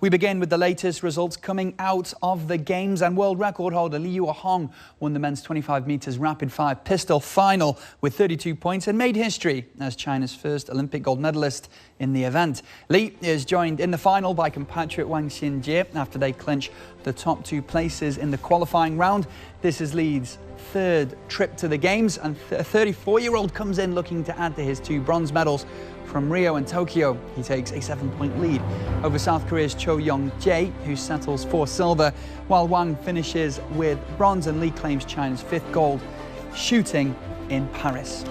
We begin with the latest results coming out of the Games, and world record holder Li Yuehong won the men's 25 metres rapid fire pistol final with 32 points and made history as China's first Olympic gold medalist in the event. Li is joined in the final by compatriot Wang Xinjie after they clinch the top two places in the qualifying round. This is Li's third trip to the Games, and a 34-year-old comes in looking to add to his two bronze medals from Rio and Tokyo. He takes a 7-point lead over South Korea's Cho Young-jae, who settles for silver, while Wang finishes with bronze, and Li claims China's fifth gold shooting in Paris.